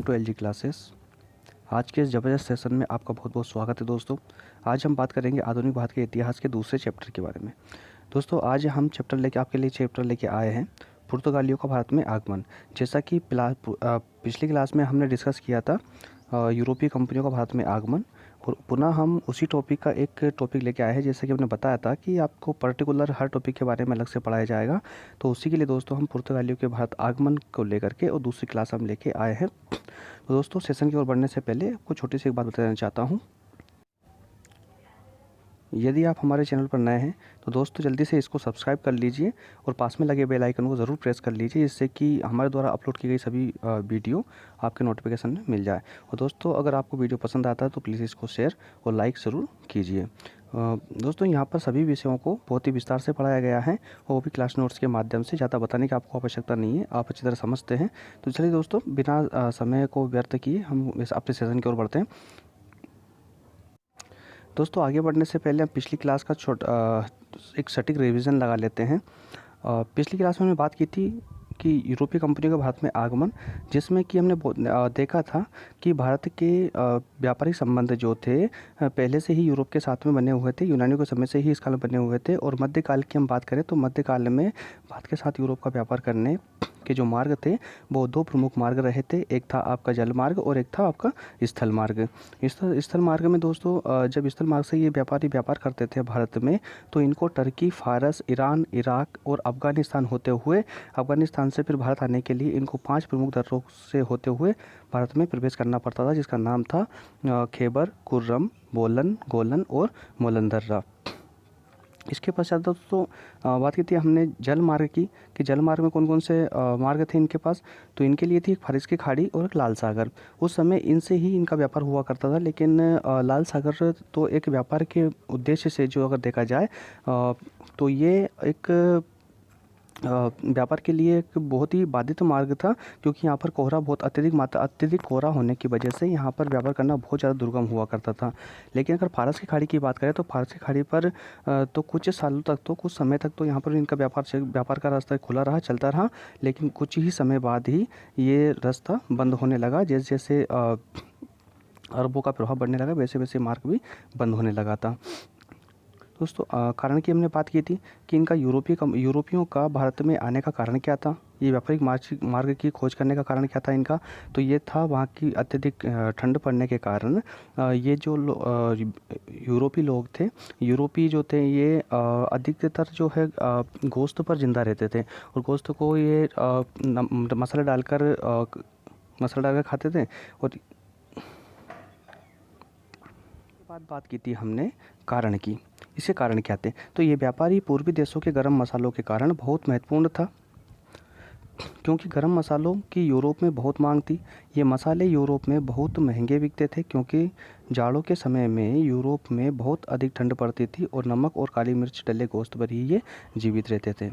To LG classes. आज के इस ज़बरदस्त सेशन में आपका बहुत बहुत स्वागत है दोस्तों। आज हम बात करेंगे आधुनिक भारत के इतिहास के दूसरे चैप्टर के बारे में। दोस्तों आज हम आपके लिए चैप्टर लेके आए हैं पुर्तगालियों का भारत में आगमन। जैसा कि पिछली क्लास में हमने डिस्कस किया था यूरोपीय कंपनियों का भारत में आगमन, और पुनः हम उसी टॉपिक का एक टॉपिक लेके आए हैं। जैसे कि हमने बताया था कि आपको पर्टिकुलर हर टॉपिक के बारे में अलग से पढ़ाया जाएगा, तो उसी के लिए दोस्तों हम पुर्तगालियों के भारत आगमन को लेकर के और दूसरी क्लास हम लेके आए हैं। तो दोस्तों सेशन की ओर बढ़ने से पहले आपको छोटी सी एक बात बताना चाहता हूँ। यदि आप हमारे चैनल पर नए हैं तो दोस्तों जल्दी से इसको सब्सक्राइब कर लीजिए और पास में लगे बेल आइकन को ज़रूर प्रेस कर लीजिए, जिससे कि हमारे द्वारा अपलोड की गई सभी वीडियो आपके नोटिफिकेशन में मिल जाए। और दोस्तों अगर आपको वीडियो पसंद आता है तो प्लीज़ इसको शेयर और लाइक ज़रूर कीजिए। दोस्तों यहाँ पर सभी विषयों को बहुत ही विस्तार से पढ़ाया गया है, और वो भी क्लास नोट्स के माध्यम से। ज़्यादा बताने की आपको आवश्यकता नहीं है, आप अच्छी तरह समझते हैं। तो चलिए दोस्तों बिना समय को व्यर्थ किए हम अपने सेशन की ओर बढ़ते हैं। दोस्तों आगे बढ़ने से पहले हम पिछली क्लास का एक सटीक रिवीजन लगा लेते हैं। पिछली क्लास में हमने बात की थी कि यूरोपीय कंपनियों का भारत में आगमन, जिसमें कि हमने देखा था कि भारत के व्यापारिक संबंध जो थे पहले से ही यूरोप के साथ में बने हुए थे, यूनानियों के समय से ही इस काल में बने हुए थे। और मध्यकाल की हम बात करें तो मध्यकाल में भारत के साथ यूरोप का व्यापार करने के जो मार्ग थे वो दो प्रमुख मार्ग रहे थे। एक था आपका जल मार्ग और एक था आपका स्थल मार्ग। स्थल मार्ग में दोस्तों जब स्थल मार्ग से ये व्यापारी व्यापार करते थे भारत में, तो इनको टर्की, फारस, ईरान, इराक और अफ़गानिस्तान होते हुए, अफ़गानिस्तान से फिर भारत आने के लिए इनको 5 प्रमुख दर्रों से होते हुए भारत में प्रवेश करना पड़ता था, जिसका नाम था खैबर, खुर्रम, बोलन, गोलन और मोलन दर्रा। इसके पश्चात दोस्तों बात की थी हमने जल मार्ग की, कि जल मार्ग में कौन कौन से मार्ग थे इनके पास। तो इनके लिए थी एक फारस की खाड़ी और एक लाल सागर। उस समय इनसे ही इनका व्यापार हुआ करता था, लेकिन लाल सागर तो एक व्यापार के उद्देश्य से जो अगर देखा जाए तो ये एक व्यापार के लिए एक बहुत ही बाधित मार्ग था, क्योंकि यहाँ पर कोहरा बहुत अत्यधिक कोहरा होने की वजह से यहाँ पर व्यापार करना बहुत ज़्यादा दुर्गम हुआ करता था। लेकिन अगर फारस की खाड़ी की बात करें तो फारस की खाड़ी पर तो कुछ सालों तक, तो कुछ समय तक तो यहाँ पर इनका व्यापार का रास्ता खुला रहा, चलता रहा। लेकिन कुछ ही समय बाद ही ये रास्ता बंद होने लगा। जैसे जैसे अरबों का प्रभाव बढ़ने लगा, वैसे वैसे मार्ग भी बंद होने लगा था। दोस्तों कारण की हमने बात की थी कि इनका यूरोपियों का भारत में आने का कारण क्या था, ये व्यापारिक मार्ग की खोज करने का कारण क्या था इनका। तो ये था वहाँ की अत्यधिक ठंड पड़ने के कारण ये जो यूरोपी लोग थे, यूरोपी जो थे, ये अधिकतर जो है गोश्त पर जिंदा रहते थे, और गोश्त को ये मसाला डालकर खाते थे। और बात की थी हमने कारण की। इसके कारण क्या थे, तो ये व्यापारी पूर्वी देशों के गरम मसालों के कारण बहुत महत्वपूर्ण था, क्योंकि गरम मसालों की यूरोप में बहुत मांग थी। ये मसाले यूरोप में बहुत महंगे बिकते थे, क्योंकि जाड़ों के समय में यूरोप में बहुत अधिक ठंड पड़ती थी और नमक और काली मिर्च डले गोश्त पर ही ये जीवित रहते थे।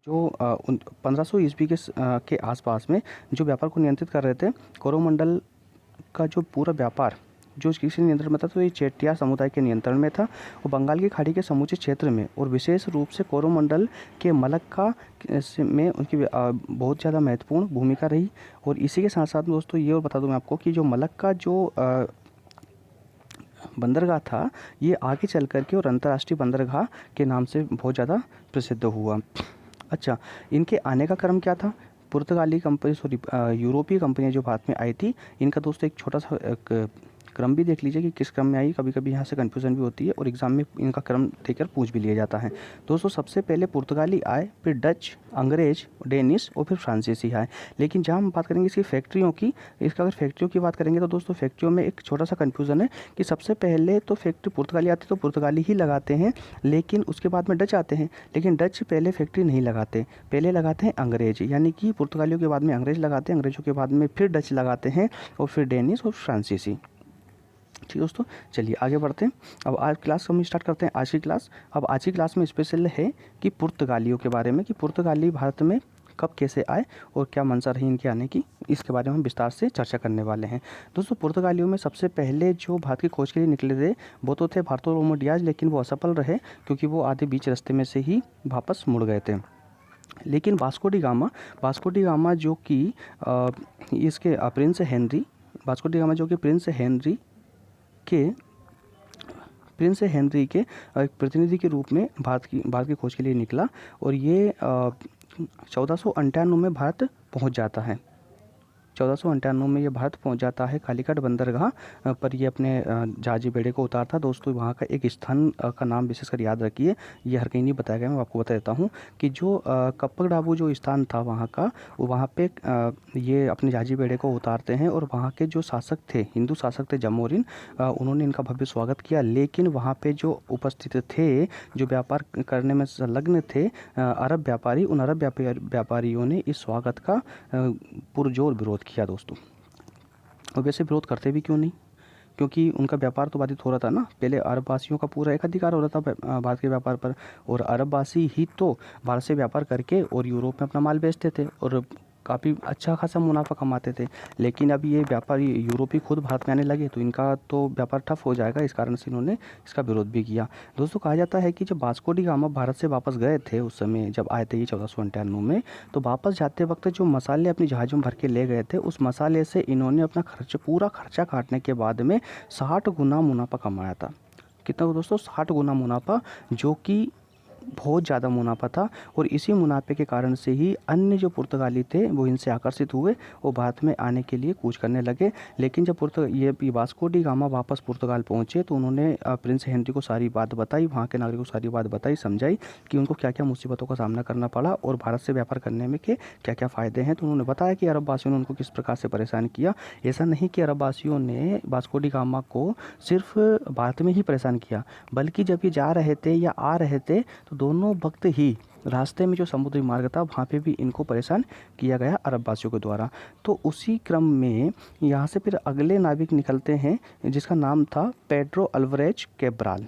जो 1500 ईस्वी के आसपास में जो व्यापार को नियंत्रित कर रहे थे, कोरोमंडल का जो पूरा व्यापार जो किसी नियंत्रण में था, तो ये चेट्टियार समुदाय के नियंत्रण में था। और बंगाल की खाड़ी के समूचे क्षेत्र में और विशेष रूप से कोरोमंडल के मलक्का में उनकी बहुत ज़्यादा महत्वपूर्ण भूमिका रही। और इसी के साथ साथ दोस्तों ये और बता दूं मैं आपको कि जो मलक्का जो बंदरगाह था, ये आगे चल कर के और अंतर्राष्ट्रीय बंदरगाह के नाम से बहुत ज़्यादा प्रसिद्ध हुआ। अच्छा, इनके आने का क्रम क्या था? पुर्तगाली कंपनी यूरोपीय कंपनियाँ जो भारत में आई थी, इनका दोस्तों एक छोटा सा क्रम भी देख लीजिए कि किस क्रम में आई। कभी कभी यहाँ से कन्फ्यूज़न भी होती है और एग्जाम में इनका क्रम देकर पूछ भी लिया जाता है। दोस्तों सबसे पहले पुर्तगाली आए, फिर डच, अंग्रेज, डेनिश और फिर फ्रांसीसी आए। लेकिन जहाँ हम बात करेंगे इसकी फैक्ट्रियों की, इसका अगर फैक्ट्रियों की बात करेंगे तो दोस्तों फैक्ट्रियों में एक छोटा सा कन्फ्यूज़न है कि सबसे पहले तो फैक्ट्री पुर्तगाली आती तो पुर्तगाली ही लगाते हैं, लेकिन उसके बाद में डच आते हैं, लेकिन डच पहले फैक्ट्री नहीं लगाते, पहले लगाते हैं अंग्रेज। यानी कि पुर्तगालियों के बाद में अंग्रेज लगाते हैं, अंग्रेजों के बाद में फिर डच लगाते हैं और फिर डेनिश और फ्रांसीसी। ठीक दोस्तों, चलिए आगे बढ़ते हैं। अब आज क्लास हम स्टार्ट करते हैं, आज की क्लास। अब आज की क्लास में स्पेशल है कि पुर्तगालियों के बारे में, कि पुर्तगाली भारत में कब कैसे आए और क्या मंशा रही इनके आने की, इसके बारे में हम विस्तार से चर्चा करने वाले हैं। दोस्तों पुर्तगालियों में सबसे पहले जो भारत की खोज के लिए निकले थे वो तो थे बार्तोलोमो डियाज, लेकिन वो असफल रहे क्योंकि वो आधे बीच रास्ते में से ही वापस मुड़ गए थे। लेकिन वास्को डी गामा जो कि इसके Prince Henry, Vasco D gamma जो कि प्रिंस हेनरी के एक प्रतिनिधि के रूप में भारत की खोज के लिए निकला। और ये 1498 में भारत पहुंच जाता है। 1498 में ये भारत पहुंच जाता है। कालीकट बंदरगाह पर ये अपने जहाजी बेड़े को उतारता। दोस्तों वहाँ का एक स्थान का नाम विशेषकर याद रखिए, ये हर कहीं नहीं बताया गया, मैं आपको बता देता हूँ कि जो कप्पड़ाबू जो स्थान था वहाँ का, वहाँ पे ये अपने जहाजी बेड़े को उतारते हैं। और वहाँ के जो शासक थे, हिंदू शासक थे जमोरिन, उन्होंने इनका भव्य स्वागत किया। लेकिन वहाँ पे जो उपस्थित थे, जो व्यापार करने में संलग्न थे अरब व्यापारी, उन अरब व्यापारियों ने इस स्वागत का पुरजोर विरोध किया दोस्तों। और वैसे विरोध करते भी क्यों नहीं, क्योंकि उनका व्यापार तो बाधित हो रहा था ना। पहले अरबवासियों का पूरा एक अधिकार हो रहा था भारत के व्यापार पर, और अरबवासी ही तो भारत से व्यापार करके और यूरोप में अपना माल बेचते थे और काफ़ी अच्छा खासा मुनाफा कमाते थे। लेकिन अब ये व्यापारी यूरोपी खुद भारत में आने लगे तो इनका तो व्यापार ठप हो जाएगा, इस कारण से इन्होंने इसका विरोध भी किया। दोस्तों कहा जाता है कि जब वास्को डी गामा भारत से वापस गए थे, उस समय जब आए थे ये 1498 में, तो वापस जाते वक्त जो मसाले अपनी जहाज़ों में भर के ले गए थे, उस मसाले से इन्होंने अपना पूरा खर्चा काटने के बाद में 60 गुना मुनाफा कमाया था। कितना दोस्तों? 60 गुना मुनाफा, जो कि बहुत ज़्यादा मुनाफा था। और इसी मुनाफे के कारण से ही अन्य जो पुर्तगाली थे वो इनसे आकर्षित हुए और भारत में आने के लिए कूच करने लगे। लेकिन जब ये वास्को डी गामा वापस पुर्तगाल पहुंचे तो उन्होंने प्रिंस हेनरी को सारी बात बताई, वहाँ के नागरिकों को सारी बात बताई, समझाई कि उनको क्या क्या मुसीबतों का सामना करना पड़ा और भारत से व्यापार करने में के क्या क्या फ़ायदे हैं। तो उन्होंने बताया कि अरबवासियों ने उनको किस प्रकार से परेशान किया। ऐसा नहीं कि अरबवासियों ने वास्को डी गामा को सिर्फ भारत में ही परेशान किया, बल्कि जब ये जा रहे थे या आ रहे थे तो दोनों वक्त ही रास्ते में जो समुद्री मार्ग था वहाँ पे भी इनको परेशान किया गया अरबवासियों के द्वारा। तो उसी क्रम में यहाँ से फिर अगले नाविक निकलते हैं जिसका नाम था पेड्रो अल्वारेज कैब्राल।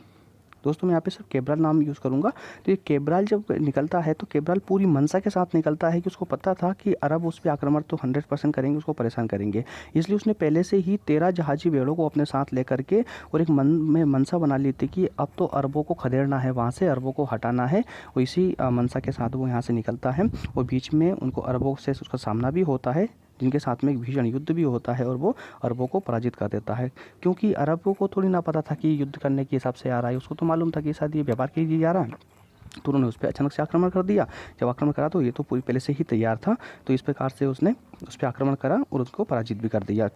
दोस्तों मैं यहाँ पे सिर्फ कैब्राल नाम यूज़ करूँगा। तो ये कैब्राल जब निकलता है तो कैब्राल पूरी मंशा के साथ निकलता है कि उसको पता था कि अरब उस पर आक्रमण तो 100% करेंगे, उसको परेशान करेंगे। इसलिए उसने पहले से ही 13 जहाजी बेड़ों को अपने साथ लेकर के और एक मंशा बना ली थी कि अब तो अरबों को खदेड़ना है, वहाँ से अरबों को हटाना है। और इसी मंशा के साथ वो यहाँ से निकलता है और बीच में उनको अरबों से उसका सामना भी होता है, जिनके साथ में एक भीषण युद्ध भी होता है और वो अरबों को पराजित कर देता है। क्योंकि अरबों को थोड़ी ना पता था कि युद्ध करने के हिसाब से आ रहा है, उसको तो मालूम था कि शायद ये व्यापार के लिए जा रहा है, तो उन्होंने उस पर अचानक से आक्रमण कर दिया। जब आक्रमण करा तो ये तो पूरी पहले से ही तैयार था, तो इस प्रकार से उसने उस पर आक्रमण करा और उसको पराजित भी कर दिया।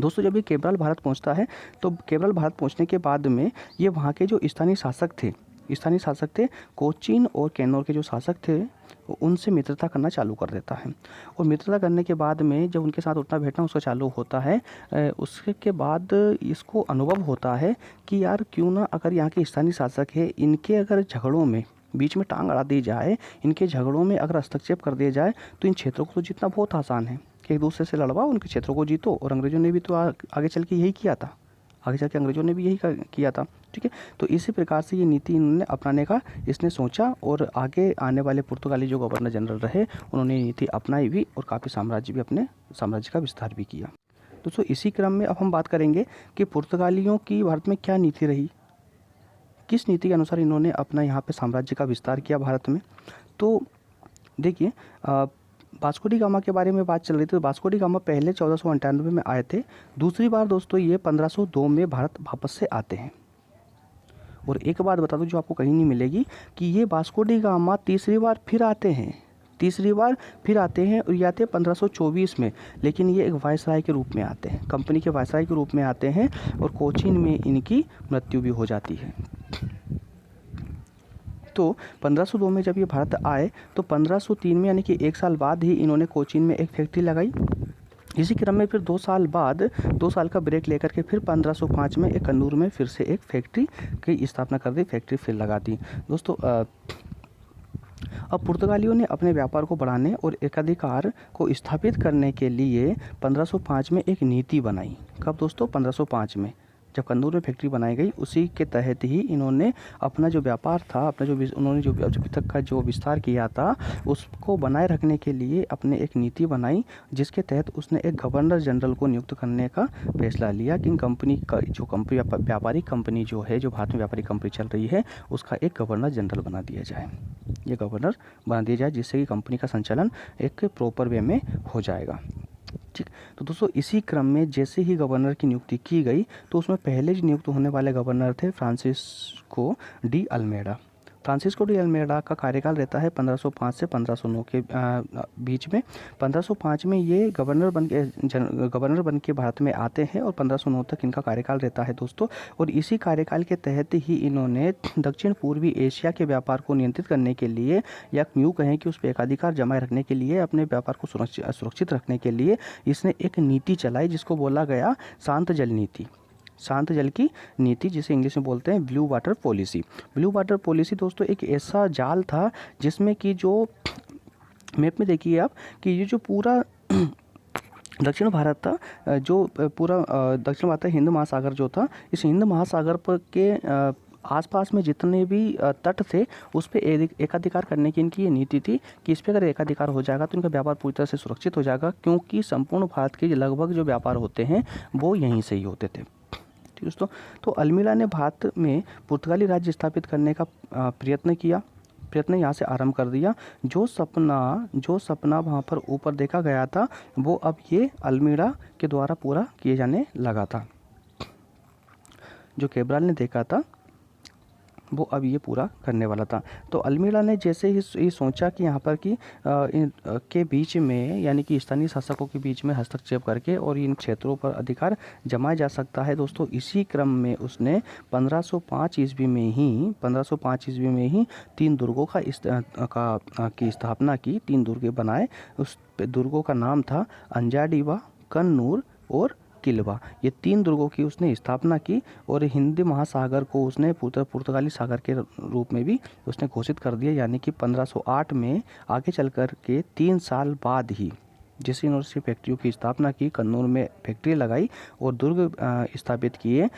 दोस्तों जब ये कैब्राल भारत पहुँचता है तो कैब्राल भारत पहुँचने के बाद में ये वहाँ के जो स्थानीय शासक थे कोचीन और कैनौर के जो शासक थे उनसे मित्रता करना चालू कर देता है। और मित्रता करने के बाद में जब उनके साथ उठना बैठना उसका चालू होता है, उसके बाद इसको अनुभव होता है कि यार क्यों ना अगर यहाँ के स्थानीय शासक है, इनके अगर झगड़ों में बीच में टांग अड़ा दी जाए, इनके झगड़ों में अगर हस्तक्षेप कर दिया जाए तो इन क्षेत्रों को तो जीतना बहुत आसान है कि एक दूसरे से लड़वाओ, उनके क्षेत्रों को जीतो। और अंग्रेज़ों ने भी तो आगे चल के यही किया था। आगे जाके अंग्रेज़ों ने भी यही किया था। ठीक है, तो इसी प्रकार से ये नीति इन्होंने अपनाने का इसने सोचा और आगे आने वाले पुर्तगाली जो गवर्नर जनरल रहे उन्होंने ये नीति अपनाई भी और काफ़ी साम्राज्य भी अपने साम्राज्य का विस्तार भी किया। दोस्तों इसी क्रम में अब हम बात करेंगे कि पुर्तगालियों की भारत में क्या नीति रही, किस नीति के अनुसार इन्होंने अपना यहाँ पे साम्राज्य का विस्तार किया भारत में। तो देखिए वास्को डी गामा के बारे में बात चल रही थी। तो वास्को डी गामा पहले 1498 में आए थे। दूसरी बार दोस्तों ये 1502 में भारत वापस से आते हैं। और एक बात बता दूं जो आपको कहीं नहीं मिलेगी कि ये वास्को डी गामा तीसरी बार फिर आते हैं और ये आते हैं 1524 में, लेकिन ये एक वायसराय के रूप में आते हैं, कंपनी के वायसराय के रूप में आते हैं और कोचीन में इनकी मृत्यु भी हो जाती है। तो 1502 में जब ये भारत आए तो 1503 में यानी कि 1 साल बाद ही इन्होंने कोचीन में एक फैक्ट्री लगाई। इसी क्रम में फिर 2 साल बाद 2 साल का ब्रेक लेकर के फिर 1505 में एक कन्नूर में फिर से एक फैक्ट्री की स्थापना कर दी, फैक्ट्री फिर लगा दी। दोस्तों अब पुर्तगालियों ने अपने व्यापार को बढ़ाने और एकाधिकार को स्थापित करने के लिए 1505 में एक नीति बनाई। कब दोस्तों? 1505 में जब कन्नूर में फैक्ट्री बनाई गई, उसी के तहत ही इन्होंने अपना जो व्यापार था, अपना जो उन्होंने जो अभी तक का जो विस्तार किया था उसको बनाए रखने के लिए अपने एक नीति बनाई, जिसके तहत उसने एक गवर्नर जनरल को नियुक्त करने का फैसला लिया कि इन कंपनी का जो कंपनी व्यापारिक कंपनी जो है, जो भारत में व्यापारिक कंपनी चल रही है, उसका एक गवर्नर जनरल बना दिया जाए। ये गवर्नर बना दिया जाए जिससे कि कंपनी का संचालन एक प्रॉपर वे में हो जाएगा। ठीक, तो दोस्तों इसी क्रम में जैसे ही गवर्नर की नियुक्ति की गई तो उसमें पहले जो नियुक्त होने वाले गवर्नर थे Francisco de Almeida. Francisco de Almeida का कार्यकाल रहता है 1505 से 1509 के बीच में। 1505 में ये गवर्नर बन के भारत में आते हैं और 1509 तक इनका कार्यकाल रहता है दोस्तों। और इसी कार्यकाल के तहत ही इन्होंने दक्षिण पूर्वी एशिया के व्यापार को नियंत्रित करने के लिए, या यूँ कहें कि उस पर एकाधिकार जमाए रखने के लिए, अपने व्यापार को सुरक्षित रखने के लिए इसने एक नीति चलाई जिसको बोला गया शांत जल नीति। शांत जल की नीति, जिसे इंग्लिश में बोलते हैं blue water policy. Blue water policy दोस्तों एक ऐसा जाल था जिसमें कि जो मैप में देखिए आप कि ये जो पूरा दक्षिण भारत था, जो पूरा दक्षिण भारत हिंद महासागर जो था, इस हिंद महासागर पर के आसपास में जितने भी तट थे उस पर एकाधिकार करने की इनकी ये नीति थी कि इस पर अगर एकाधिकार हो जाएगा तो इनका व्यापार पूरी तरह से सुरक्षित हो जाएगा, क्योंकि संपूर्ण भारत के लगभग जो व्यापार होते हैं वो यहीं से ही होते थे। ठीक दोस्तों, तो अल्मीड़ा ने भारत में पुर्तगाली राज्य स्थापित करने का प्रयत्न यहाँ से आरंभ कर दिया। जो सपना वहाँ पर ऊपर देखा गया था वो अब ये अल्मीड़ा के द्वारा पूरा किए जाने लगा था। जो कैब्राल ने देखा था वो अब ये पूरा करने वाला था। तो अल्मीड़ा ने जैसे ही ये सोचा कि यहाँ पर कि के बीच में, यानी कि स्थानीय शासकों के बीच में हस्तक्षेप करके और इन क्षेत्रों पर अधिकार जमाया जा सकता है दोस्तों, इसी क्रम में उसने 1505 ईस्वी में ही 3 दुर्गों की स्थापना की। 3 दुर्गे बनाए। उस दुर्गों का नाम था अंजाडीवा, कन्नूर और किलवा। ये 3 दुर्गों की उसने स्थापना की और हिंद महासागर को उसने पुर्तगाली सागर के रूप में भी उसने घोषित कर दिया। यानी कि 1508 में आगे चल कर के 3 साल बाद ही जैसे यूनिवर्सिटी फैक्ट्रियों की स्थापना की, कन्नूर में फैक्ट्री लगाई और दुर्ग स्थापित किए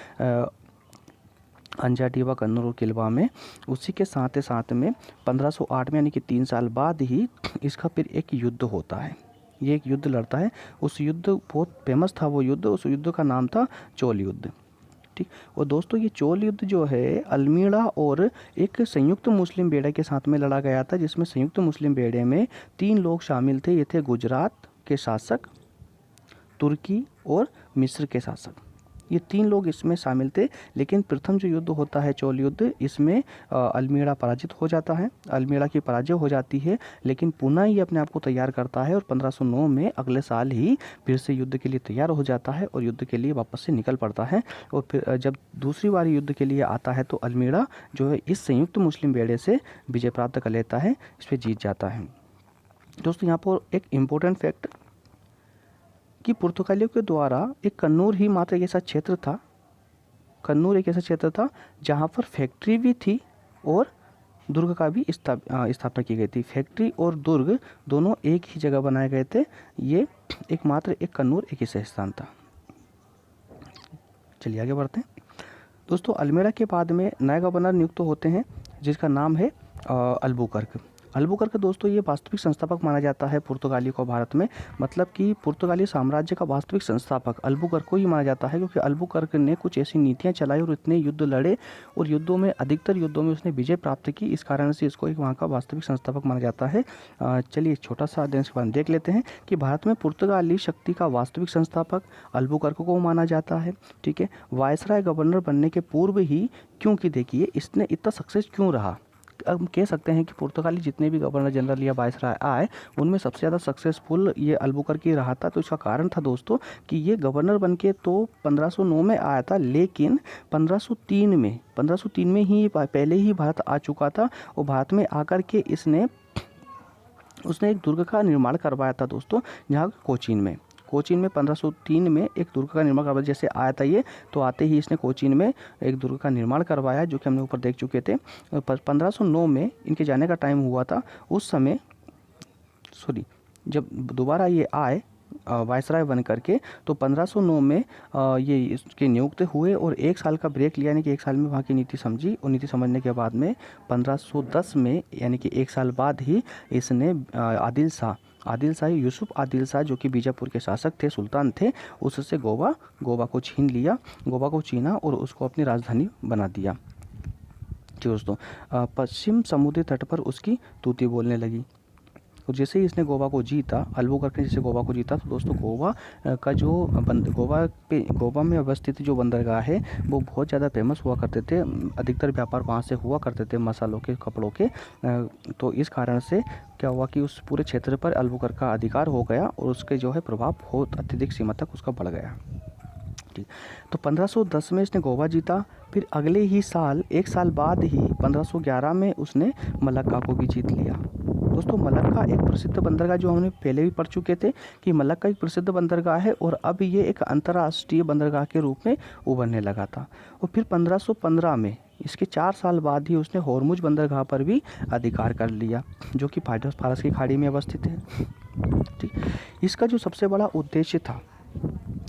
अंजाडीवा, कन्नूर और किलवा में। उसी के साथ में 1508 में यानी कि 3 साल बाद ही इसका फिर एक युद्ध होता है। ये एक युद्ध लड़ता है। उस युद्ध बहुत फेमस था वो युद्ध। उस युद्ध का नाम था चोल युद्ध। ठीक, और दोस्तों ये चोल युद्ध जो है अल्मीड़ा और एक संयुक्त मुस्लिम बेड़े के साथ में लड़ा गया था, जिसमें संयुक्त मुस्लिम बेड़े में 3 लोग शामिल थे। ये थे गुजरात के शासक, तुर्की और मिस्र के शासक। ये 3 लोग इसमें शामिल थे। लेकिन प्रथम जो युद्ध होता है चोल युद्ध, इसमें अल्मीड़ा पराजित हो जाता है, अल्मीड़ा की पराजय हो जाती है। लेकिन पुनः ये अपने आप को तैयार करता है और 1509 में अगले साल ही फिर से युद्ध के लिए तैयार हो जाता है और युद्ध के लिए वापस से निकल पड़ता है। और फिर जब दूसरी बार युद्ध के लिए आता है तो अल्मीड़ा जो है इस संयुक्त मुस्लिम बेड़े से विजय प्राप्त कर लेता है, इस पर जीत जाता है। दोस्तों यहाँ पर एक इम्पोर्टेंट फैक्ट कि पुर्तगालियों के द्वारा एक कन्नूर ही मात्र एक ऐसा क्षेत्र था जहाँ पर फैक्ट्री भी थी और दुर्ग का भी स्थापना की गई थी। फैक्ट्री और दुर्ग दोनों एक ही जगह बनाए गए थे। ये एकमात्र एक कन्नूर एक ऐसा स्थान था। चलिए आगे बढ़ते हैं दोस्तों। अल्मेड़ा के बाद में नए गवर्नर नियुक्त होते हैं जिसका नाम है अल्बुकर्क। अल्बुकर्क दोस्तों ये वास्तविक संस्थापक माना जाता है पुर्तगाली को भारत में, मतलब कि पुर्तगाली साम्राज्य का वास्तविक संस्थापक अल्बुकर्क को ही माना जाता है, क्योंकि अल्बुकर्क ने कुछ ऐसी नीतियां चलाई और इतने युद्ध लड़े और युद्धों में अधिकतर युद्धों में उसने विजय प्राप्त की, इस कारण से इसको एक वहाँ का वास्तविक संस्थापक माना जाता है। चलिए एक छोटा सा अध्ययन के बाद देख लेते हैं कि भारत में पुर्तगाली शक्ति का वास्तविक संस्थापक अल्बुकर्क को माना जाता है। ठीक है, वायसराय गवर्नर बनने के पूर्व ही, क्योंकि देखिए इसने इतना सक्सेस क्यों रहा। अब कह सकते हैं कि पुर्तगाली जितने भी गवर्नर जनरल या वायसराय आए उनमें सबसे ज़्यादा सक्सेसफुल ये अल्बुकर्क ही रहा था। तो इसका कारण था दोस्तों कि ये गवर्नर बनके तो 1509 में आया था, लेकिन 1503 में ही पहले ही भारत आ चुका था और भारत में आकर के उसने एक दुर्ग का निर्माण करवाया था दोस्तों, जहाँ कोचीन में 1503 में एक दुर्ग का निर्माण करवाया। जैसे आया था ये, तो आते ही इसने कोचीन में एक दुर्ग का निर्माण करवाया, जो कि हमने ऊपर देख चुके थे। 1509 में इनके जाने का टाइम हुआ था, उस समय जब दोबारा ये आए वायसराय बन करके, तो 1509 में ये इसके नियुक्त हुए और एक साल का ब्रेक लिया, यानी कि एक साल में वहाँ की नीति समझी और नीति समझने के बाद में 1510 में, यानी कि एक साल बाद ही इसने यूसुफ आदिल शाह जो कि बीजापुर के शासक थे, सुल्तान थे, उससे गोवा को छीना और उसको अपनी राजधानी बना दिया। जी दोस्तों, पश्चिम समुद्री तट पर उसकी तूती बोलने लगी। तो जैसे ही इसने गोवा को जीता, अल्बुकर्क ने जैसे गोवा को जीता, तो दोस्तों गोवा का जो गोवा में अवस्थित जो बंदरगाह है वो बहुत ज़्यादा फेमस हुआ करते थे। अधिकतर व्यापार वहाँ से हुआ करते थे, मसालों के, कपड़ों के। तो इस कारण से क्या हुआ कि उस पूरे क्षेत्र पर अल्बुकर्क का अधिकार हो गया और उसके जो है प्रभाव बहुत अत्यधिक सीमा तक उसका बढ़ गया। ठीक, तो 1510 में इसने गोवा जीता। फिर अगले ही साल, एक साल बाद ही 1511 में उसने मलक्का को भी जीत लिया। दोस्तों मलक्का एक प्रसिद्ध बंदरगाह, जो हमने पहले भी पढ़ चुके थे कि मलक्का एक प्रसिद्ध बंदरगाह है और अब ये एक अंतर्राष्ट्रीय बंदरगाह के रूप में उभरने लगा था। और फिर 1515 में, इसके 4 साल बाद ही उसने होर्मुज बंदरगाह पर भी अधिकार कर लिया, जो कि फारस की खाड़ी में अवस्थित है। ठीक, इसका जो सबसे बड़ा उद्देश्य था,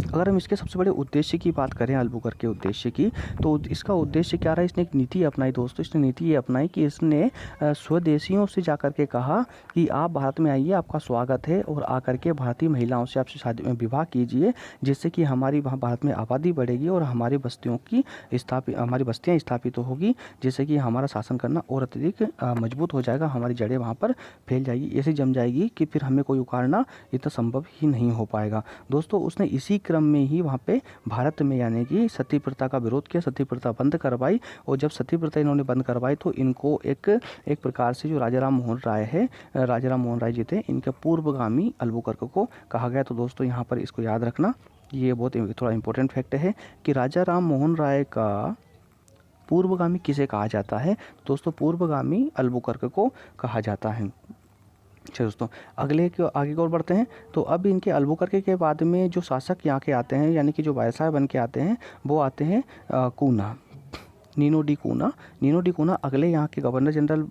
अगर हम इसके सबसे बड़े उद्देश्य की बात करें, अल्बुकर्क के उद्देश्य की, तो इसका उद्देश्य क्या रहा? इसने एक नीति अपनाई दोस्तों। इसने नीति ये अपनाई कि इसने स्वदेशियों से जाकर के कहा कि आप भारत में आइए, आपका स्वागत है, और आकर के भारतीय महिलाओं से आपसे शादी में विवाह कीजिए, जिससे कि हमारी वहाँ भारत में आबादी बढ़ेगी और हमारी बस्तियाँ स्थापित होगी, जिससे कि हमारा शासन करना और अत्यधिक मजबूत हो जाएगा, हमारी जड़ें वहाँ पर फैल जाएगी, ऐसी जम जाएगी कि फिर हमें कोई उखाड़ना इतना संभव ही नहीं हो पाएगा। दोस्तों उसने इसी क्रम में ही वहाँ पे भारत में, यानी कि सती प्रथा का विरोध किया, सती प्रथा बंद करवाई। और जब सती प्रथा इन्होंने बंद करवाई तो इनको एक प्रकार से जो राजा राम मोहन राय जी थे, इनके पूर्वगामी अल्बुकर्क को कहा गया। तो दोस्तों यहाँ पर इसको याद रखना, ये बहुत थोड़ा इंपॉर्टेंट फैक्ट है कि राजा राम मोहन राय का पूर्वगामी किसे कहा जाता है? दोस्तों पूर्वगामी अल्बुकर्क को कहा जाता है। चलिए दोस्तों आगे की ओर बढ़ते हैं। तो अब इनके अल्बुकर्क के बाद में जो शासक यहाँ के आते हैं, यानी कि जो वायसराय बन के आते हैं, वो आते हैं नीनो डी कूना अगले यहाँ के गवर्नर जनरल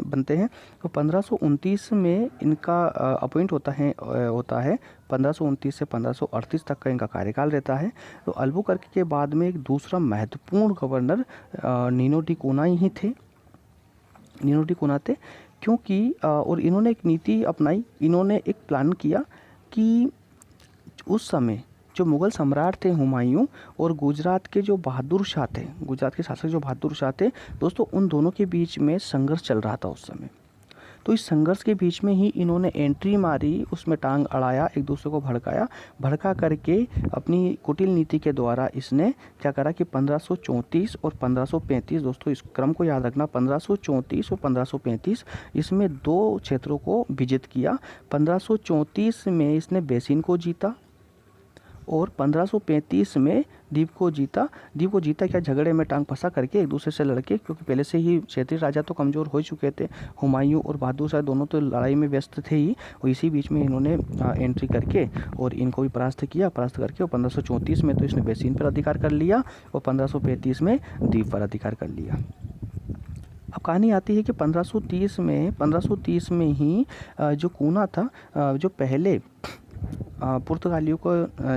बनते हैं। तो 1529 में इनका अपॉइंट होता है 1529 से 1538 तक का इनका कार्यकाल रहता है। तो अल्बुकर्क के बाद में एक दूसरा महत्वपूर्ण गवर्नर नीनो डी कूना थे, क्योंकि और इन्होंने एक नीति अपनाई, इन्होंने एक प्लान किया कि उस समय जो मुग़ल सम्राट थे हुमायूं और गुजरात के शासक जो बहादुर शाह थे दोस्तों, उन दोनों के बीच में संघर्ष चल रहा था उस समय। तो इस संघर्ष के बीच में ही इन्होंने एंट्री मारी, उसमें टांग अड़ाया, एक दूसरे को भड़का करके अपनी कुटिल नीति के द्वारा इसने क्या करा कि 1534 और 1535, दोस्तों इस क्रम को याद रखना, 1534 और 1535 इसमें 2 क्षेत्रों को विजित किया। 1534 में इसने बेसिन को जीता और 1535 में द्वीप को जीता क्या, झगड़े में टांग फंसा करके एक दूसरे से लड़के, क्योंकि पहले से ही क्षेत्रीय राजा तो कमज़ोर हो चुके थे, हुमायूं और बहादुर शाह दोनों तो लड़ाई में व्यस्त थे ही, और इसी बीच में इन्होंने एंट्री करके और इनको भी परास्त करके, और 1534 में तो इसने बेसिन पर अधिकार कर लिया और 1535 में द्वीप पर अधिकार कर लिया। अब कहानी आती है कि 1530 में ही जो कूना था, जो पहले पुर्तगालियों को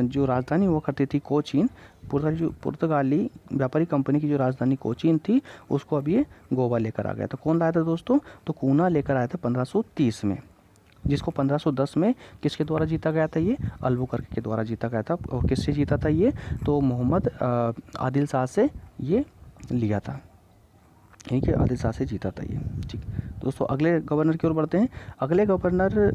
जो राजधानी हुआ करती थी कोचीन, पुर्तगाली व्यापारी कंपनी की जो राजधानी कोचीन थी उसको अब ये गोवा लेकर आ गया था। कौन लाया था दोस्तों? तो कूना लेकर आया था 1530 में, जिसको 1510 में किसके द्वारा जीता गया था? ये अल्बुकर्क के द्वारा जीता गया था। और किससे जीता था ये? तो मोहम्मद आदिल शाह से ये लिया था, ठीक है, आदिल शाह से जीता था ये। ठीक दोस्तों, अगले गवर्नर की ओर बढ़ते हैं। अगले गवर्नर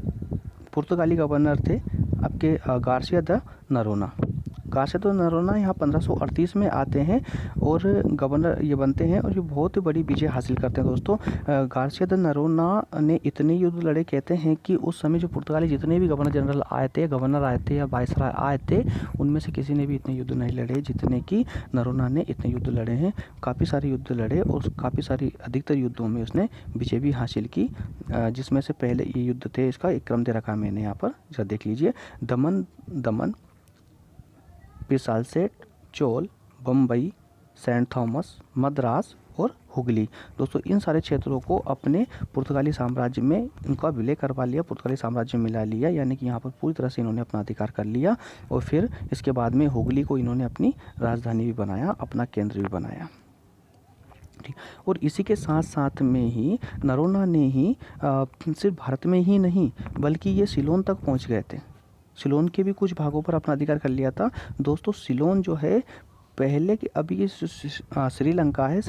पुर्तगाली गवर्नर थे आपके Garcia the Noronha. Garcia the Noronha यहाँ 1538 में आते हैं और गवर्नर ये बनते हैं और ये बहुत ही बड़ी विजय हासिल करते हैं दोस्तों। गार्सिया द नरोना ने इतने युद्ध लड़े, कहते हैं कि उस समय जो पुर्तगाली जितने भी गवर्नर आए थे या वायसराय आए थे, उनमें से किसी ने भी इतने युद्ध नहीं लड़े जितने कि नरोना ने इतने युद्ध लड़े हैं। काफ़ी सारे युद्ध लड़े और काफ़ी सारी अधिकतर युद्धों में उसने विजय भी हासिल की, जिसमें से पहले ये युद्ध थे, इसका एक क्रम दे रखा है मैंने यहाँ पर, जरा देख लीजिए। दमन, पिसालसेट, चोल, बम्बई, सेंट थॉमस, मद्रास और हुगली। दोस्तों इन सारे क्षेत्रों को अपने पुर्तगाली साम्राज्य में इनका विलय करवा लिया, पुर्तगाली साम्राज्य में मिला लिया, यानी कि यहाँ पर पूरी तरह से इन्होंने अपना अधिकार कर लिया। और फिर इसके बाद में हुगली को इन्होंने अपनी राजधानी भी बनाया, अपना केंद्र भी बनाया। और इसी के साथ साथ में ही नरोना ने ही सिर्फ भारत में ही नहीं बल्कि ये सिलोन तक पहुँच गए थे। सिलोन के भी कुछ भागों पर अपना अधिकार कर लिया था। दोस्तों सिलोन जो है पहले के, अभी ये श्रीलंका है,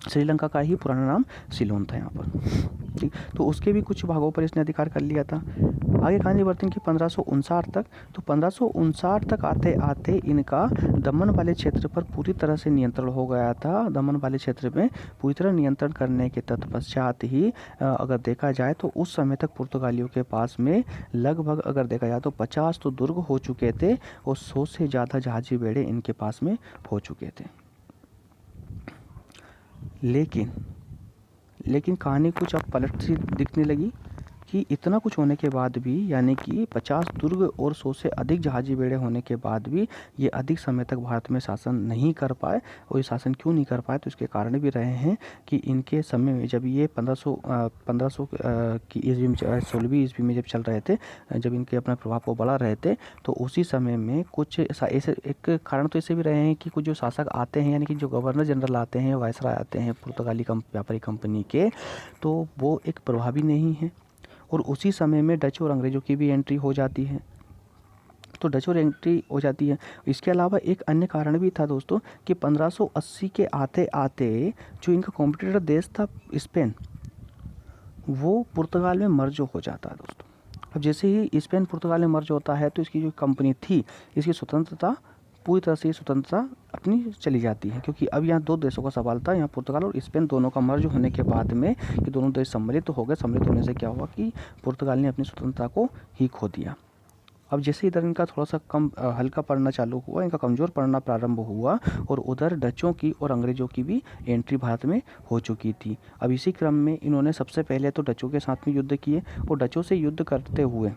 श्रीलंका का ही पुराना नाम सिलोन था यहाँ पर। ठीक, तो उसके भी कुछ भागों पर इसने अधिकार कर लिया था। आगे कहानी बढ़ते हैं कि 1559 तक, तो 1559 तक आते आते इनका दमन वाले क्षेत्र पर पूरी तरह से नियंत्रण हो गया था। दमन वाले क्षेत्र में पूरी तरह नियंत्रण करने के तत्पश्चात ही अगर देखा जाए तो उस समय तक पुर्तगालियों के पास में लगभग अगर देखा जाए तो 50 तो दुर्ग हो चुके थे और 100 से ज़्यादा जहाजी बेड़े इनके पास में हो चुके थे। लेकिन कहानी कुछ अब पलट सी दिखने लगी कि इतना कुछ होने के बाद भी, यानी कि 50 दुर्ग और 100 से अधिक जहाजी बेड़े होने के बाद भी ये अधिक समय तक भारत में शासन नहीं कर पाए। और ये शासन क्यों नहीं कर पाए? तो इसके कारण भी रहे हैं कि इनके समय में जब ये 1500 की ईस्वी में, 16वीं ईस्वी में जब चल रहे थे, जब इनके अपने प्रभाव को बढ़ा रहे थे, तो उसी समय में कुछ ऐसे एक कारण तो ऐसे भी रहे हैं कि कुछ जो शासक आते हैं, यानी कि जो गवर्नर जनरल आते हैं, वायसराय आते हैं पुर्तगाली व्यापारी कंपनी के, तो वो एक प्रभावी नहीं है। और उसी समय में डच और अंग्रेज़ों की भी एंट्री हो जाती है, तो डच और एंट्री हो जाती है। इसके अलावा एक अन्य कारण भी था दोस्तों कि 1580 के आते आते जो इनका कॉम्पिटिटर देश था स्पेन, वो पुर्तगाल में मर्ज हो जाता है दोस्तों। अब जैसे ही स्पेन पुर्तगाल में मर्ज होता है तो इसकी जो कंपनी थी, इसकी स्वतंत्रता पूरी तरह से स्वतंत्रता अपनी चली जाती है, क्योंकि अब यहाँ दो देशों का सवाल था, यहाँ पुर्तगाल और स्पेन दोनों का मर्ज होने के बाद में कि दोनों देश सम्मिलित तो हो गए। सम्मिलित होने से क्या हुआ कि पुर्तगाल ने अपनी स्वतंत्रता को ही खो दिया। अब जैसे इधर इनका थोड़ा सा कम हल्का पड़ना चालू हुआ, इनका कमज़ोर पड़ना प्रारंभ हुआ, और उधर डचों की और अंग्रेज़ों की भी एंट्री भारत में हो चुकी थी। अब इसी क्रम में इन्होंने सबसे पहले तो डचों के साथ में युद्ध किए, और डचों से युद्ध करते हुए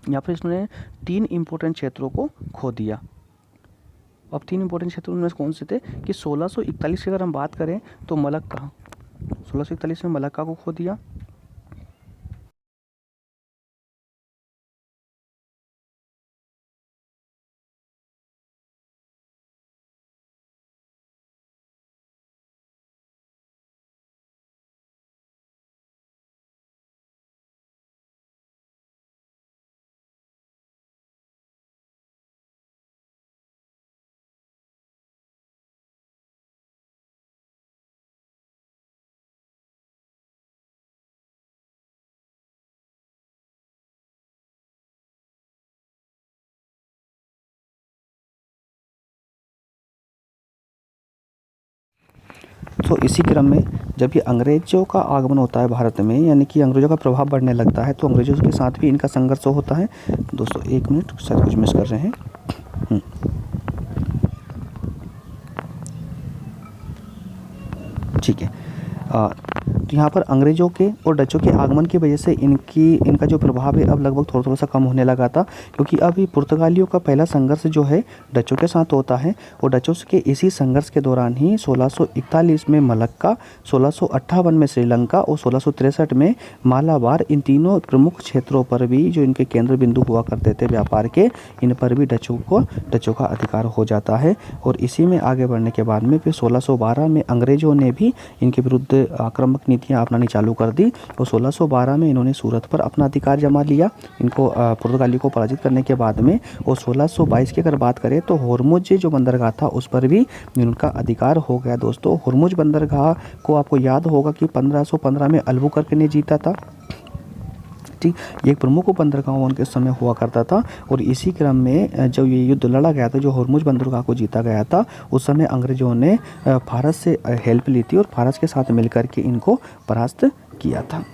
यहाँ पर इसने 3 इम्पोर्टेंट क्षेत्रों को खो दिया। अब 3 इम्पोर्टेंट क्षेत्र उनमें कौन से थे कि 1641 की अगर हम बात करें तो मलक्का, 1641 में मलक्का को खो दिया। तो इसी क्रम में जब ये अंग्रेज़ों का आगमन होता है भारत में, यानी कि अंग्रेज़ों का प्रभाव बढ़ने लगता है, तो अंग्रेज़ों के साथ भी इनका संघर्ष होता है। दोस्तों 1 मिनट, शायद कुछ मिस कर रहे हैं। ठीक है। तो यहाँ पर अंग्रेज़ों के और डचों के आगमन की वजह से इनका जो प्रभाव है अब लगभग थोड़ा सा कम होने लगा था, क्योंकि अब ये पुर्तगालियों का पहला संघर्ष जो है डचों के साथ होता है। और डचों के इसी संघर्ष के दौरान ही 1641 में मलक्का, 1658 में श्रीलंका और 1663 में मालाबार, इन तीनों प्रमुख क्षेत्रों पर भी जो इनके केंद्र बिंदु हुआ करते थे व्यापार के, इन पर भी डचों का अधिकार हो जाता है। और इसी में आगे बढ़ने के बाद में फिर 1612 में अंग्रेज़ों ने भी इनके विरुद्ध आक्रामक नीतियाँ अपनानी चालू कर दी और 1612 में इन्होंने सूरत पर अपना अधिकार जमा लिया इनको पुर्तगाली को पराजित करने के बाद में। और 1622 की अगर बात करें तो होर्मुज जो बंदरगाह था उस पर भी इनका अधिकार हो गया दोस्तों। होर्मुज बंदरगाह को आपको याद होगा कि 1515 में अल्बुकर्क ने जीता था। ठीक, ये एक प्रमुख बंदरगाह उनके समय हुआ करता था। और इसी क्रम में जब ये युद्ध लड़ा गया था, जो होर्मुज बंदरगाह को जीता गया था, उस समय अंग्रेज़ों ने फारस से हेल्प ली थी और फारस के साथ मिलकर के इनको परास्त किया था।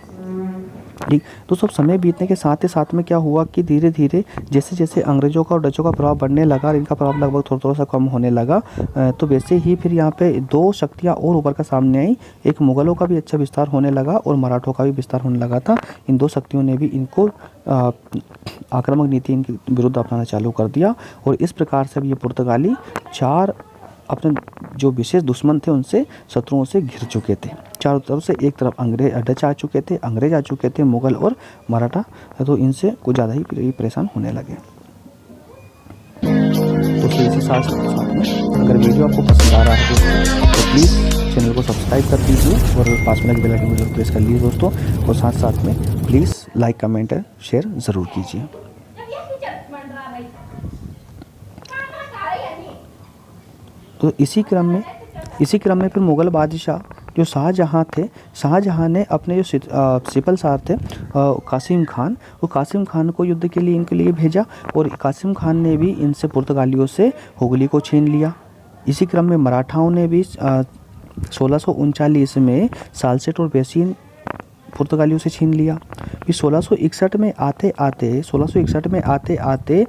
ठीक, तो सब समय बीतने के साथ ही साथ में क्या हुआ कि धीरे धीरे जैसे जैसे अंग्रेज़ों का और डचों का प्रभाव बढ़ने लगा और इनका प्रभाव लगभग थोड़ा सा कम होने लगा, तो वैसे ही फिर यहाँ पे दो शक्तियाँ और ऊपर का सामने आई। एक मुग़लों का भी अच्छा विस्तार होने लगा और मराठों का भी विस्तार होने लगा था। इन दो शक्तियों ने भी इनको आक्रामक नीति इनके विरुद्ध अपनाना चालू कर दिया। और इस प्रकार से अब ये पुर्तगाली चार अपने जो विशेष दुश्मन थे उनसे, शत्रुओं से घिर चुके थे। चारों तरफ से एक तरफ डच आ चुके थे, अंग्रेज आ चुके थे, मुग़ल और मराठा, तो इनसे कुछ ज़्यादा ही परेशान होने लगे। तो इसी साथ में अगर वीडियो आपको पसंद आ रहा है तो प्लीज़ चैनल को सब्सक्राइब कर दीजिए और पास में लगे बेल आइकन को जरूर प्रेस कर लीजिए दोस्तों। और साथ साथ में प्लीज़ लाइक, कमेंट, शेयर ज़रूर कीजिए। तो इसी क्रम में फिर मुग़ल बादशाह जो शाहजहाँ थे, शाहजहाँ ने अपने जो सिपहसालार थे कासिम खान, वो कासिम खान को युद्ध के लिए इनके लिए भेजा और कासिम खान ने भी इनसे पुर्तगालियों से हुगली को छीन लिया। इसी क्रम में मराठाओं ने भी 1639 में सालसेट और बेसिन पुर्तगालियों से छीन लिया। फिर 1661 में आते आते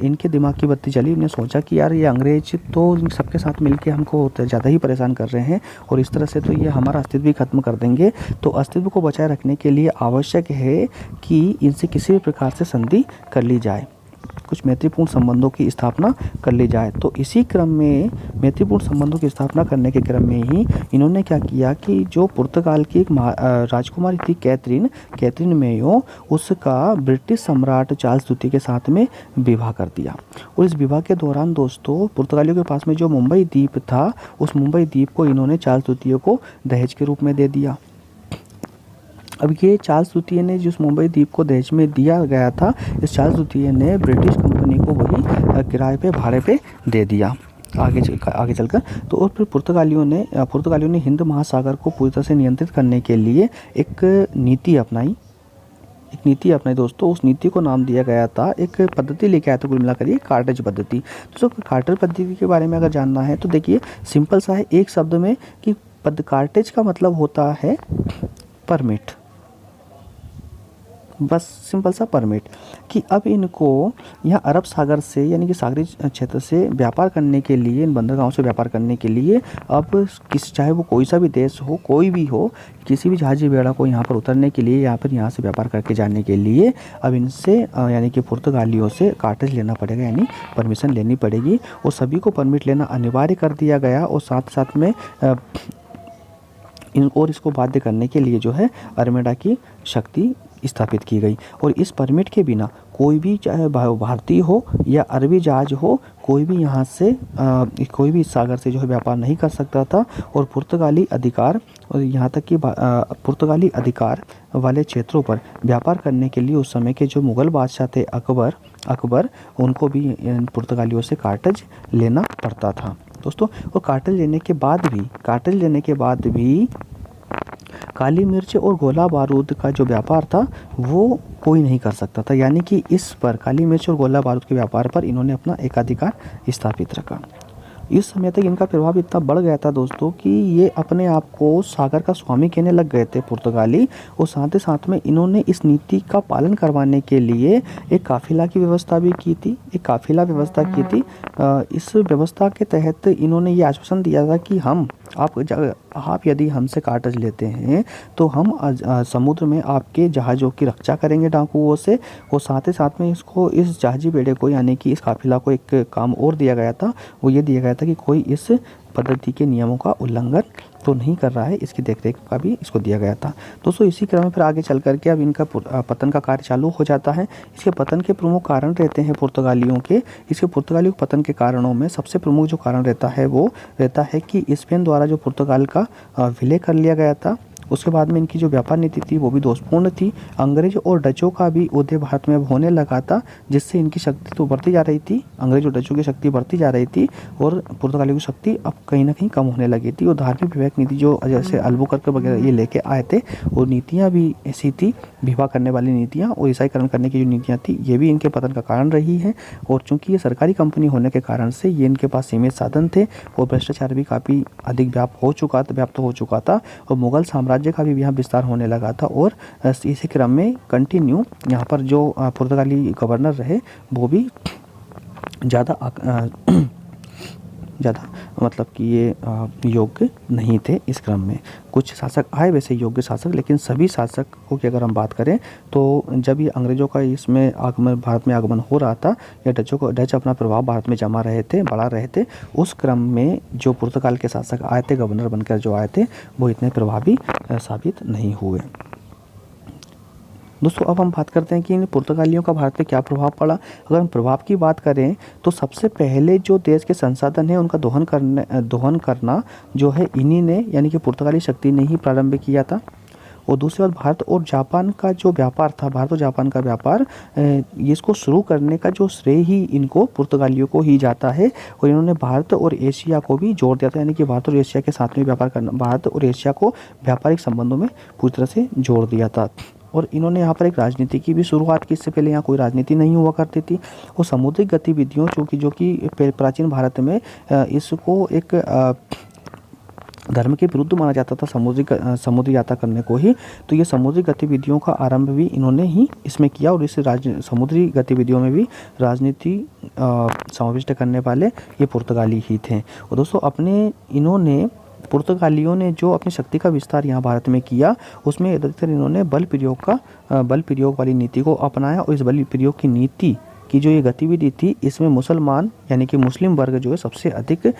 इनके दिमाग की बत्ती जली। इन्हें सोचा कि यार ये अंग्रेज तो सबके साथ मिलके हमको ज़्यादा ही परेशान कर रहे हैं और इस तरह से तो ये हमारा अस्तित्व भी खत्म कर देंगे। तो अस्तित्व को बचाए रखने के लिए आवश्यक है कि इनसे किसी भी प्रकार से संधि कर ली जाए, कुछ मैत्रीपूर्ण संबंधों की स्थापना कर ली जाए। तो इसी क्रम में मैत्रीपूर्ण संबंधों की स्थापना करने के क्रम में ही इन्होंने क्या किया कि जो पुर्तगाल की एक राजकुमारी थी कैथरीन मेयो, उसका ब्रिटिश सम्राट चार्ल्स द्वितीय के साथ में विवाह कर दिया। और इस विवाह के दौरान दोस्तों पुर्तगालियों के पास में जो मुंबई द्वीप था, उस मुंबई द्वीप को इन्होंने चार्ल्स द्वितीय को दहेज के रूप में दे दिया। अब ये चार्ल्स द्वितीय ने जिस मुंबई द्वीप को दहेज में दिया गया था, इस चार्ल्स द्वितीय ने ब्रिटिश कंपनी को वही किराए पे भाड़े पे दे दिया आगे चलकर। तो और फिर पुर्तगालियों ने हिंद महासागर को पूरी तरह से नियंत्रित करने के लिए एक नीति अपनाई दोस्तों। उस नीति को नाम दिया गया था, एक पद्धति लेके आया था कुल मिलाकर ये कार्टेज पद्धति। तो कार्टेज पद्धति के बारे में अगर जानना है तो देखिए सिंपल सा है एक शब्द में कि कार्टेज का मतलब होता है परमिट, बस सिंपल सा परमिट। कि अब इनको यहाँ अरब सागर से यानी कि सागरी क्षेत्र से व्यापार करने के लिए, इन बंदरगाहों से व्यापार करने के लिए अब चाहे वो कोई सा भी देश हो, कोई भी हो, किसी भी जहाजी बेड़ा को यहाँ पर उतरने के लिए यहाँ से व्यापार करके जाने के लिए अब इनसे यानी कि पुर्तगालियों से कार्टेज लेना पड़ेगा, यानी परमिशन लेनी पड़ेगी। और सभी को परमिट लेना अनिवार्य कर दिया गया। और साथ साथ में और इसको बाध्य करने के लिए जो है अरमेडा की शक्ति स्थापित की गई। और इस परमिट के बिना कोई भी, चाहे भारतीय हो या अरबी जहाज हो, कोई भी यहाँ से कोई भी सागर से जो है व्यापार नहीं कर सकता था। और पुर्तगाली अधिकार, और यहाँ तक कि पुर्तगाली अधिकार वाले क्षेत्रों पर व्यापार करने के लिए उस समय के जो मुग़ल बादशाह थे अकबर, उनको भी पुर्तगालियों से कार्टेज लेना पड़ता था दोस्तों। और कार्टेज लेने के बाद भी काली मिर्च और गोला बारूद का जो व्यापार था वो कोई नहीं कर सकता था। यानी कि इस पर काली मिर्च और गोला बारूद के व्यापार पर इन्होंने अपना एकाधिकार स्थापित रखा। इस समय तक इनका प्रभाव इतना बढ़ गया था दोस्तों कि ये अपने आप को सागर का स्वामी कहने लग गए थे पुर्तगाली। और साथ ही साथ में इन्होंने इस नीति का पालन करवाने के लिए एक काफिला की व्यवस्था भी की थी, इस व्यवस्था के तहत इन्होंने ये आश्वासन दिया था कि हम आप यदि हमसे कागज लेते हैं तो हम समुद्र में आपके जहाज़ों की रक्षा करेंगे डाकुओं से। और साथ ही साथ में इसको, इस जहाजी बेड़े को, यानी कि इस काफिला को एक काम और दिया गया था। वो ये दिया गया था कि कोई इस पद्धति के नियमों का उल्लंघन तो नहीं कर रहा है, इसकी देखरेख का भी इसको दिया गया था। दोस्तों इसी क्रम में फिर आगे चल करके अब इनका पतन का कार्य चालू हो जाता है। इसके पतन के प्रमुख कारण रहते हैं पुर्तगालियों के। इसके पुर्तगालियों के पतन के कारणों में सबसे प्रमुख जो कारण रहता है वो रहता है कि स्पेन द्वारा जो पुर्तगाल का विलय कर लिया गया था, उसके बाद में इनकी जो व्यापार नीति थी वो भी दोषपूर्ण थी। अंग्रेज और डचों का भी उदय भारत में होने लगा था, जिससे इनकी शक्ति तो बढ़ती जा रही थी, अंग्रेज और डचों की शक्ति बढ़ती जा रही थी और पुर्तगालियों की शक्ति अब कहीं ना कहीं कम होने लगी थी। और धार्मिक विवेक नीति जो जैसे अल्बुकर्क वगैरह ये लेके आए थे, और नीतियाँ भी ऐसी थी, विवाह करने वाली नीतियाँ और ईसाईकरण करने की जो नीतियाँ थी, ये भी इनके पतन का कारण रही है। और चूंकि ये सरकारी कंपनी होने के कारण से ये इनके पास सीमित साधन थे और भ्रष्टाचार भी काफ़ी अधिक व्याप्त हो चुका था और मुगल साम्राज्य का भी यहाँ विस्तार होने लगा था। और इसी क्रम में कंटिन्यू यहाँ पर जो पुर्तगाली गवर्नर रहे वो भी ज़्यादा मतलब कि ये योग्य नहीं थे। इस क्रम में कुछ शासक आए वैसे योग्य शासक, लेकिन सभी शासकों की अगर हम बात करें तो जब ये अंग्रेज़ों का इसमें आगमन, भारत में आगमन हो रहा था, या डच अपना प्रभाव भारत में बढ़ा रहे थे, उस क्रम में जो पुर्तगाल के शासक आए थे, गवर्नर बनकर जो आए थे, वो इतने प्रभावी साबित नहीं हुए। दोस्तों अब हम बात करते हैं कि इन पुर्तगालियों का भारत पे क्या प्रभाव पड़ा। अगर हम प्रभाव की बात करें तो सबसे पहले जो देश के संसाधन है उनका दोहन करना जो है इन्हीं ने, यानी कि पुर्तगाली शक्ति ने ही प्रारंभ किया था। और दूसरी बात, भारत और जापान का जो व्यापार था, भारत और जापान का व्यापार, इसको शुरू करने का जो श्रेय ही इनको पुर्तगालियों को ही जाता है। और इन्होंने भारत और एशिया को भी जोड़ दिया था, यानी कि भारत और एशिया के साथ में व्यापार करना, भारत और एशिया को व्यापारिक संबंधों में पूरी तरह से जोड़ दिया था। और इन्होंने यहाँ पर एक राजनीति की भी शुरुआत की। इससे पहले यहाँ कोई राजनीति नहीं हुआ करती थी। और समुद्रिक गतिविधियों जो कि प्राचीन भारत में इसको एक धर्म के विरुद्ध माना जाता था, समुद्री यात्रा करने को ही। तो ये समुद्री गतिविधियों का आरंभ भी इन्होंने ही इसमें किया। और इस समुद्री गतिविधियों में भी राजनीति समाविष्ट करने वाले ये पुर्तगाली ही थे। और दोस्तों पुर्तगालियों ने जो अपनी शक्ति का विस्तार यहाँ भारत में किया, उसमें अधिकतर इन्होंने बल प्रयोग वाली नीति को अपनाया। और इस बल प्रयोग की नीति की जो ये गतिविधि थी, इसमें मुसलमान यानी कि मुस्लिम वर्ग जो है सबसे अधिक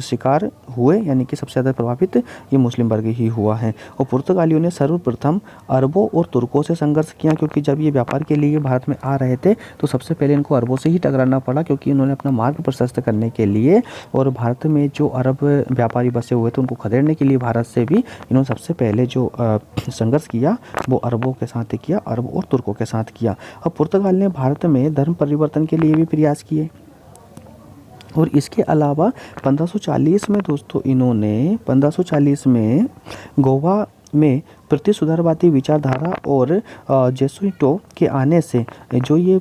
शिकार हुए, यानी कि सबसे ज़्यादा प्रभावित ये मुस्लिम वर्ग ही हुआ है। और पुर्तगालियों ने सर्वप्रथम अरबों और तुर्कों से संघर्ष किया, क्योंकि जब ये व्यापार के लिए भारत में आ रहे थे तो सबसे पहले इनको अरबों से ही टकराना पड़ा, क्योंकि इन्होंने अपना मार्ग प्रशस्त करने के लिए और भारत में जो अरब व्यापारी बसे हुए थे उनको खदेड़ने के लिए भारत से भी इन्होंने सबसे पहले जो संघर्ष किया वो अरबों के साथ किया, अरब और तुर्कों के साथ किया। अब पुर्तगाल ने भारत में धर्म परिवर्तन के लिए भी प्रयास किए। और इसके अलावा 1540 में दोस्तों इन्होंने 1540 में गोवा में प्रति सुधारवादी विचारधारा और जेसुइटों के आने से जो ये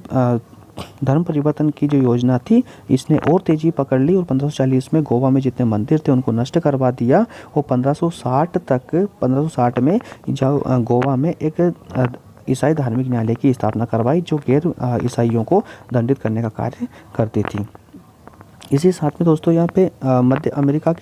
धर्म परिवर्तन की जो योजना थी, इसने और तेजी पकड़ ली। और 1540 में गोवा में जितने मंदिर थे उनको नष्ट करवा दिया। और 1560 में जब गोवा में एक ईसाई धार्मिक न्यायालय की स्थापना करवाई, जो गैर ईसाइयों को दंडित करने का कार्य करती थी। इसी साथ में दोस्तों यहाँ पे मध्य अमेरिका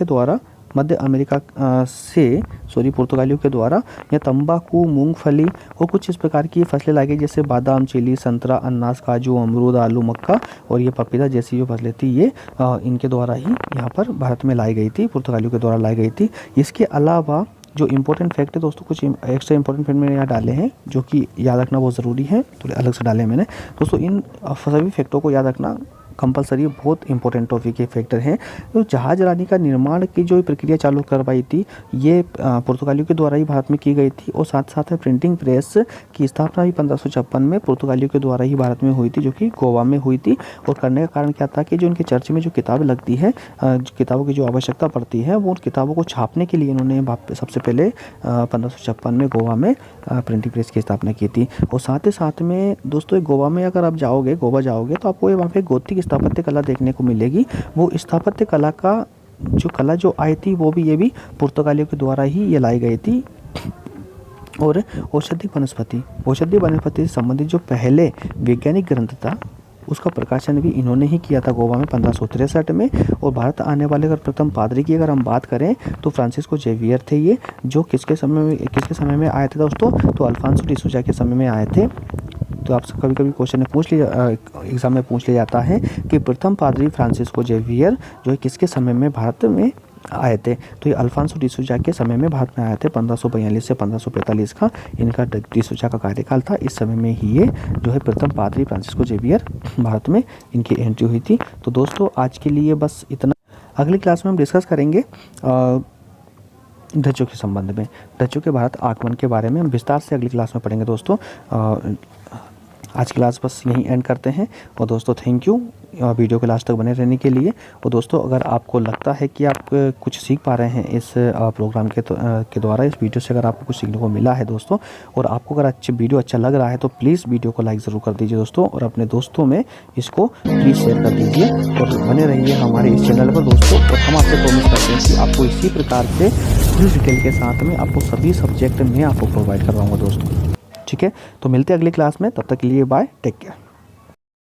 से पुर्तगालियों के द्वारा या तंबाकू, मूंगफली और कुछ इस प्रकार की फसलें लाई गई, जैसे बादाम, चिली, संतरा, अनानास, काजू, अमरूद, आलू, मक्का और ये पपीता जैसी जो फसलें थी, ये इनके द्वारा ही यहाँ पर भारत में लाई गई थी, पुर्तगालियों के द्वारा लाई गई थी। इसके अलावा जो इम्पोर्टेंट फैक्ट है दोस्तों, कुछ एक्स्ट्रा इंपॉर्टेंट फैक्ट मैंने यहाँ डाले हैं जो कि याद रखना बहुत ज़रूरी है, थोड़े अलग से डाले हैं मैंने। दोस्तों इन सभी फैक्टों को याद रखना कंपलसरी, बहुत इंपॉर्टेंट टॉपिक के फैक्टर हैं। तो जहाज रानी का निर्माण की जो प्रक्रिया चालू करवाई थी, ये पुर्तगालियों के द्वारा ही भारत में की गई थी। और साथ साथ में प्रिंटिंग प्रेस की स्थापना भी 1556 में पुर्तगालियों के द्वारा ही भारत में हुई थी, जो कि गोवा में हुई थी। और करने का कारण क्या था कि जो उनके चर्च में जो किताबें लगती है, किताबों की जो आवश्यकता पड़ती है, वो उन किताबों को छापने के लिए इन्होंने सबसे पहले 1556 में गोवा में प्रिंटिंग प्रेस की स्थापना की थी। और साथ ही साथ में दोस्तों गोवा में अगर आप गोवा जाओगे तो आपको वहाँ पे गोथिक स्थापत्य कला देखने को मिलेगी। वो स्थापत्य कला जो आई थी वो भी ये भी पुर्तगालियों के द्वारा ही ये लाई गई थी। और औषधि वनस्पति से संबंधित जो पहले वैज्ञानिक ग्रंथ था, उसका प्रकाशन भी इन्होंने ही किया था गोवा में 1563 में। और भारत आने वाले अगर प्रथम पादरी की अगर हम बात करें तो फ्रांसिस्को जेवियर थे ये, जो किसके समय में आए थे दोस्तों, तो अल्फांसो डिसूजा के समय में आए थे। तो आपसे कभी कभी क्वेश्चन पूछ लिया, एग्जाम में पूछ लिया जाता है कि प्रथम पादरी फ्रांसिस्को जेवियर जो है किसके समय में भारत में आए थे, तो ये अल्फांसो डिसूजा के समय में भारत में आए थे। 1542 से 1545 का इनका डिसूजा का कार्यकाल था। इस समय में ही ये जो है प्रथम पादरी फ्रांसिस्को जेवियर भारत में इनकी एंट्री हुई थी। तो दोस्तों आज के लिए बस इतना। अगली क्लास में हम डिस्कस करेंगे डचों के संबंध में, डचों के भारत आगमन के बारे में हम विस्तार से अगली क्लास में पढ़ेंगे दोस्तों। आज क्लास बस यहीं एंड करते हैं। और दोस्तों थैंक यू वीडियो के लास्ट तक बने रहने के लिए। और दोस्तों अगर आपको लगता है कि आप कुछ सीख पा रहे हैं इस प्रोग्राम के द्वारा, इस वीडियो से अगर आपको कुछ सीखने को मिला है दोस्तों, और आपको अगर वीडियो अच्छा लग रहा है तो प्लीज़ वीडियो को लाइक ज़रूर कर दीजिए दोस्तों, और अपने दोस्तों में इसको प्लीज़ शेयर कर दीजिए। और बने रहिए हमारे इस चैनल पर दोस्तों। और हम आपसे प्रॉमिस करते हैं कि आपको इसी प्रकार से फुल डिटेल के साथ में आपको सभी सब्जेक्ट में आपको प्रोवाइड करवाऊँगा दोस्तों। ठीक है, तो मिलते हैं अगली क्लास में, तब तक के लिए बाय, टेक केयर।